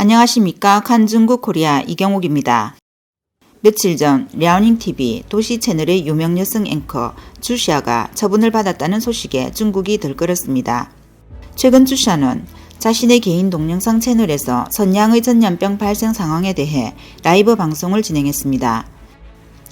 안녕하십니까. 칸중국 코리아 이경옥입니다. 며칠 전 랴오닝TV 도시 채널의 유명 여성 앵커 주샤가 처분을 받았다는 소식에 중국이 들끓었습니다. 최근 주샤는 자신의 개인 동영상 채널에서 선양의 전염병 발생 상황에 대해 라이브 방송을 진행했습니다.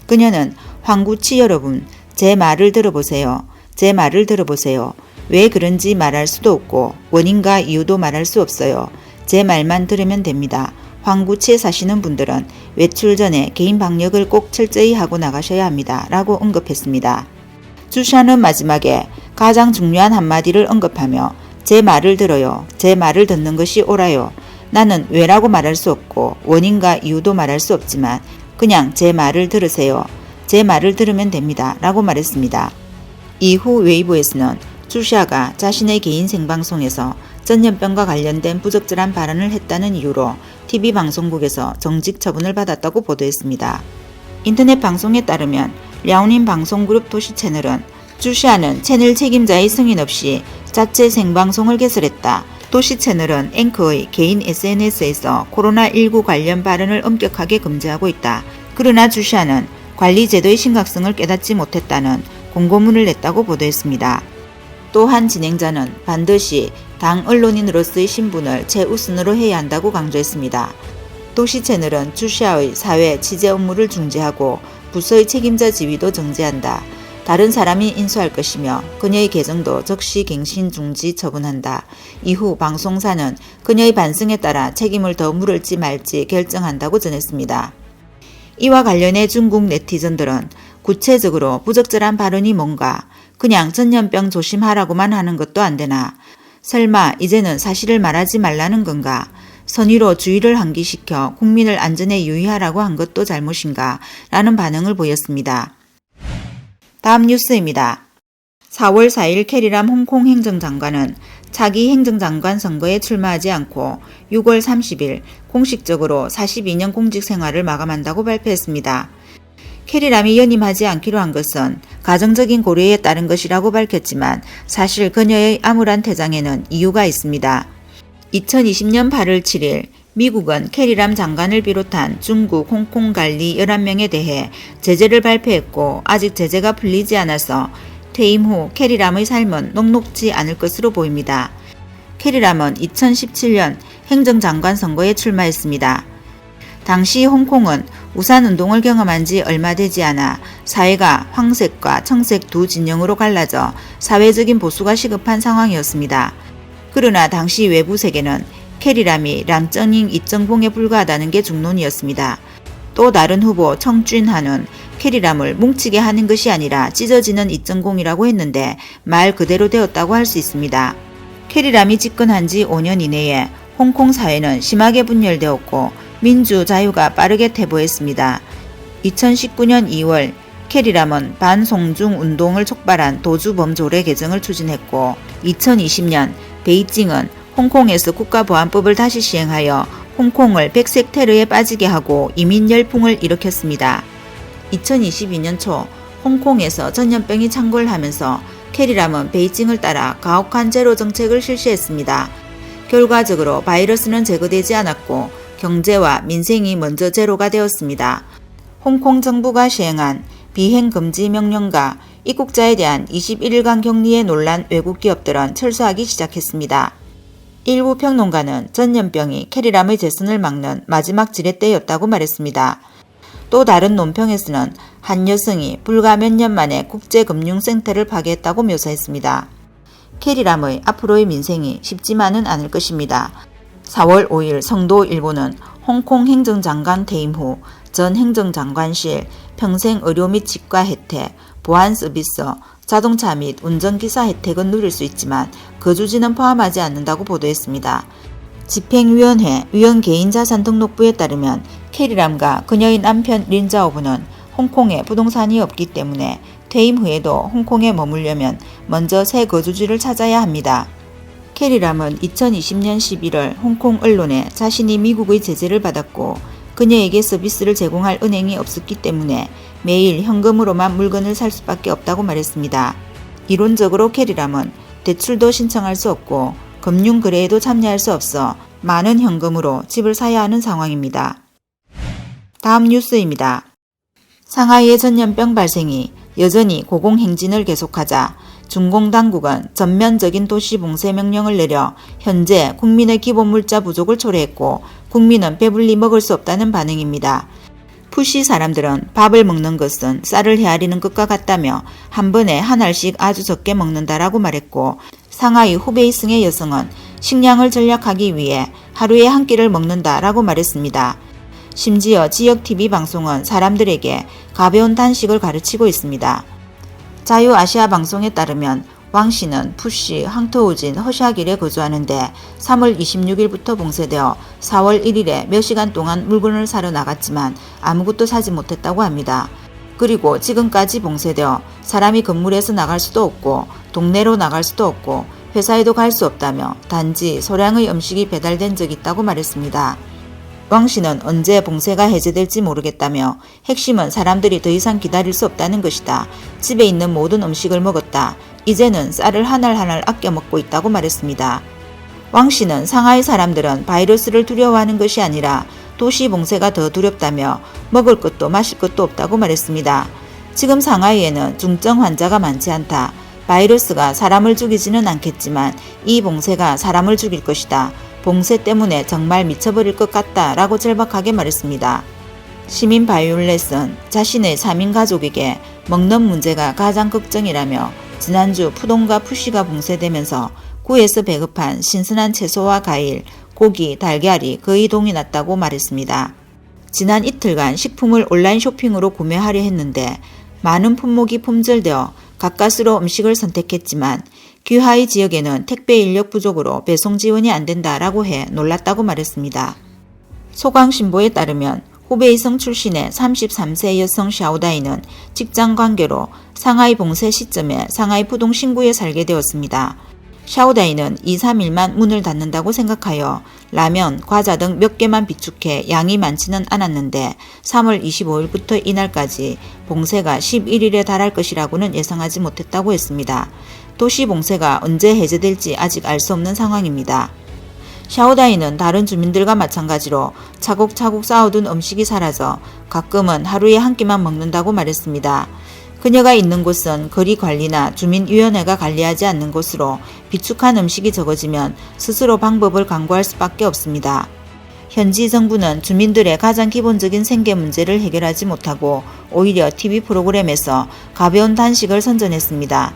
그녀는 황구치 여러분, 제 말을 들어보세요. 제 말을 들어보세요. 왜 그런지 말할 수도 없고 원인과 이유도 말할 수 없어요. 제 말만 들으면 됩니다. 황구치에 사시는 분들은 외출 전에 개인 방역을 꼭 철저히 하고 나가셔야 합니다. 라고 언급했습니다. 주샤는 마지막에 가장 중요한 한마디를 언급하며 제 말을 들어요. 제 말을 듣는 것이 옳아요. 나는 왜라고 말할 수 없고 원인과 이유도 말할 수 없지만 그냥 제 말을 들으세요. 제 말을 들으면 됩니다. 라고 말했습니다. 이후 웨이보에서는 주샤가 자신의 개인 생방송에서 전염병과 관련된 부적절한 발언을 했다는 이유로 TV방송국에서 정직 처분을 받았다고 보도했습니다. 인터넷 방송에 따르면 랴오닝 방송그룹 도시채널은 주샤는 채널 책임자의 승인 없이 자체 생방송을 개설했다. 도시채널은 앵커의 개인 SNS에서 코로나19 관련 발언을 엄격하게 금지하고 있다. 그러나 주샤는 관리 제도의 심각성을 깨닫지 못했다는 공고문을 냈다고 보도했습니다. 또한 진행자는 반드시 당 언론인으로서의 신분을 최우선으로 해야 한다고 강조했습니다. 도시채널은 주샤의 사회 취재 업무를 중지하고 부서의 책임자 지위도 정지한다. 다른 사람이 인수할 것이며 그녀의 계정도 즉시 갱신 중지 처분한다. 이후 방송사는 그녀의 반성에 따라 책임을 더 물을지 말지 결정한다고 전했습니다. 이와 관련해 중국 네티즌들은 구체적으로 부적절한 발언이 뭔가, 그냥 전염병 조심하라고만 하는 것도 안 되나, 설마 이제는 사실을 말하지 말라는 건가, 선의로 주의를 환기시켜 국민을 안전에 유의하라고 한 것도 잘못인가 라는 반응을 보였습니다. 다음 뉴스입니다. 4월 4일 캐리람 홍콩 행정장관은 차기 행정장관 선거에 출마하지 않고 6월 30일 공식적으로 42년 공직 생활을 마감한다고 발표했습니다. 캐리람이 연임하지 않기로 한 것은 가정적인 고려에 따른 것이라고 밝혔지만 사실 그녀의 암울한 퇴장에는 이유가 있습니다. 2020년 8월 7일 미국은 캐리람 장관을 비롯한 중국, 홍콩 관리 11명에 대해 제재를 발표했고 아직 제재가 풀리지 않아서 퇴임 후 캐리람의 삶은 녹록지 않을 것으로 보입니다. 캐리람은 2017년 행정장관 선거에 출마했습니다. 당시 홍콩은 우산운동을 경험한 지 얼마 되지 않아 사회가 황색과 청색 두 진영으로 갈라져 사회적인 보수가 시급한 상황이었습니다. 그러나 당시 외부 세계는 캐리람이 람쩌닝 이정봉에 불과하다는 게 중론이었습니다. 또 다른 후보 청준하는 캐리람을 뭉치게 하는 것이 아니라 찢어지는 이정공이라고 했는데 말 그대로 되었다고 할 수 있습니다. 캐리람이 집권한 지 5년 이내에 홍콩 사회는 심하게 분열되었고 민주 자유가 빠르게 퇴보했습니다. 2019년 2월 캐리람은 반송중 운동을 촉발한 도주범조례 개정을 추진했고 2020년 베이징은 홍콩에서 국가보안법을 다시 시행하여 홍콩을 백색 테러에 빠지게 하고 이민 열풍을 일으켰습니다. 2022년 초 홍콩에서 전염병이 창궐하면서 캐리람은 베이징을 따라 가혹한 제로 정책을 실시했습니다. 결과적으로 바이러스는 제거되지 않았고 경제와 민생이 먼저 제로가 되었습니다. 홍콩 정부가 시행한 비행금지 명령과 입국자에 대한 21일간 격리에 놀란 외국 기업들은 철수하기 시작했습니다. 일부 평론가는 전염병이 캐리람의 재선을 막는 마지막 지렛대였다고 말했습니다. 또 다른 논평에서는 한 여성이 불과 몇 년 만에 국제금융센터를 파괴했다고 묘사했습니다. 캐리람의 앞으로의 민생이 쉽지만은 않을 것입니다. 4월 5일 성도일보는 홍콩 행정장관 퇴임 후 전 행정장관실 평생 의료 및 치과 혜택, 보안 서비스, 자동차 및 운전기사 혜택은 누릴 수 있지만 거주지는 포함하지 않는다고 보도했습니다. 집행위원회 위원 개인자산등록부에 따르면 캐리람과 그녀의 남편 린자오부는 홍콩에 부동산이 없기 때문에 퇴임 후에도 홍콩에 머물려면 먼저 새 거주지를 찾아야 합니다. 캐리람은 2020년 11월 홍콩 언론에 자신이 미국의 제재를 받았고 그녀에게 서비스를 제공할 은행이 없었기 때문에 매일 현금으로만 물건을 살 수밖에 없다고 말했습니다. 이론적으로 캐리람은 대출도 신청할 수 없고 금융거래에도 참여할 수 없어 많은 현금으로 집을 사야 하는 상황입니다. 다음 뉴스입니다. 상하이의 전염병 발생이 여전히 고공행진을 계속하자 중공당국은 전면적인 도시 봉쇄 명령을 내려 현재 국민의 기본 물자 부족을 초래했고 국민은 배불리 먹을 수 없다는 반응입니다. 푸시 사람들은 밥을 먹는 것은 쌀을 헤아리는 것과 같다며 한 번에 한 알씩 아주 적게 먹는다라고 말했고, 상하이 후베이성의 여성은 식량을 절약하기 위해 하루에 한 끼를 먹는다라고 말했습니다. 심지어 지역 TV 방송은 사람들에게 가벼운 단식을 가르치고 있습니다. 자유아시아 방송에 따르면 왕 씨는 푸시, 항토우진, 허샤길에 거주하는데 3월 26일부터 봉쇄되어 4월 1일에 몇 시간 동안 물건을 사러 나갔지만 아무것도 사지 못했다고 합니다. 그리고 지금까지 봉쇄되어 사람이 건물에서 나갈 수도 없고 동네로 나갈 수도 없고 회사에도 갈 수 없다며 단지 소량의 음식이 배달된 적이 있다고 말했습니다. 왕 씨는 언제 봉쇄가 해제될지 모르겠다며 핵심은 사람들이 더 이상 기다릴 수 없다는 것이다. 집에 있는 모든 음식을 먹었다. 이제는 쌀을 한 알 한 알 아껴 먹고 있다고 말했습니다. 왕 씨는 상하이 사람들은 바이러스를 두려워하는 것이 아니라 도시 봉쇄가 더 두렵다며 먹을 것도 마실 것도 없다고 말했습니다. 지금 상하이에는 중증 환자가 많지 않다. 바이러스가 사람을 죽이지는 않겠지만 이 봉쇄가 사람을 죽일 것이다. 봉쇄 때문에 정말 미쳐버릴 것 같다 라고 절박하게 말했습니다. 시민 바이올렛은 자신의 3인 가족에게 먹는 문제가 가장 걱정이라며 지난주 푸동과 푸시가 봉쇄되면서 구에서 배급한 신선한 채소와 과일, 고기, 달걀이 거의 동이 났다고 말했습니다. 지난 이틀간 식품을 온라인 쇼핑으로 구매하려 했는데 많은 품목이 품절되어 가까스로 음식을 선택했지만 귀하이 지역에는 택배 인력 부족으로 배송 지원이 안 된다라고 해 놀랐다고 말했습니다. 소강신보에 따르면 후베이성 출신의 33세 여성 샤오다이는 직장 관계로 상하이 봉쇄 시점에 상하이 푸동 신구에 살게 되었습니다. 샤오다이는 2, 3일만 문을 닫는다고 생각하여 라면, 과자 등 몇 개만 비축해 양이 많지는 않았는데 3월 25일부터 이날까지 봉쇄가 11일에 달할 것이라고는 예상하지 못했다고 했습니다. 도시 봉쇄가 언제 해제될지 아직 알 수 없는 상황입니다. 샤오다이는 다른 주민들과 마찬가지로 차곡차곡 쌓아둔 음식이 사라져 가끔은 하루에 한 끼만 먹는다고 말했습니다. 그녀가 있는 곳은 거리 관리나 주민위원회가 관리하지 않는 곳으로 비축한 음식이 적어지면 스스로 방법을 강구할 수밖에 없습니다. 현지 정부는 주민들의 가장 기본적인 생계 문제를 해결하지 못하고 오히려 TV 프로그램에서 가벼운 단식을 선전했습니다.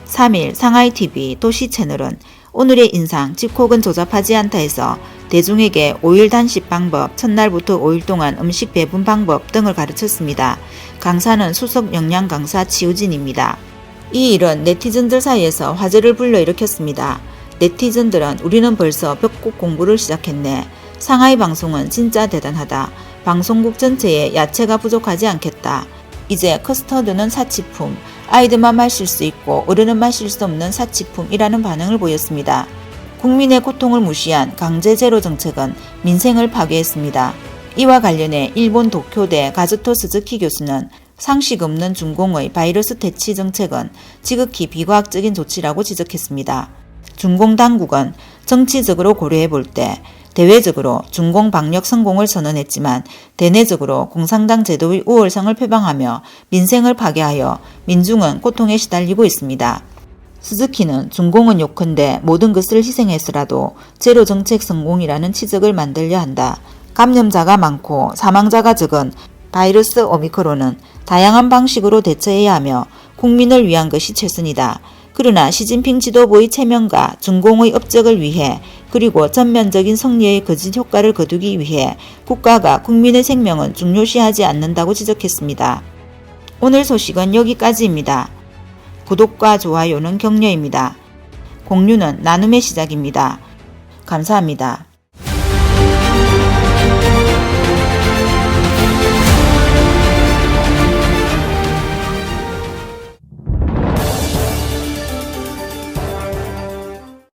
3일 상하이 TV 도시 채널은 오늘의 인상 집콕은 조잡하지 않다 해서 대중에게 5일 단식 방법, 첫날부터 5일 동안 음식 배분 방법 등을 가르쳤습니다. 강사는 수석 영양 강사 치우진입니다. 이 일은 네티즌들 사이에서 화제를 불러일으켰습니다. 네티즌들은 우리는 벌써 벽곡 공부를 시작했네. 상하이 방송은 진짜 대단하다. 방송국 전체에 야채가 부족하지 않겠다. 이제 커스터드는 사치품, 아이들만 마실 수 있고 어른은 마실 수 없는 사치품이라는 반응을 보였습니다. 국민의 고통을 무시한 강제 제로 정책은 민생을 파괴했습니다. 이와 관련해 일본 도쿄대 가즈토 스즈키 교수는 상식 없는 중공의 바이러스 퇴치 정책은 지극히 비과학적인 조치라고 지적했습니다. 중공 당국은 정치적으로 고려해 볼 때 대외적으로 중공 방역 성공을 선언했지만 대내적으로 공산당 제도의 우월성을 표방하며 민생을 파괴하여 민중은 고통에 시달리고 있습니다. 스즈키는 중공은 요컨대 모든 것을 희생해서라도 제로 정책 성공이라는 치적을 만들려 한다. 감염자가 많고 사망자가 적은 바이러스 오미크론은 다양한 방식으로 대처해야 하며 국민을 위한 것이 최선이다. 그러나 시진핑 지도부의 체면과 중공의 업적을 위해 그리고 전면적인 승리의 거짓 효과를 거두기 위해 국가가 국민의 생명은 중요시하지 않는다고 지적했습니다. 오늘 소식은 여기까지입니다. 구독과 좋아요는 격려입니다. 공유는 나눔의 시작입니다. 감사합니다.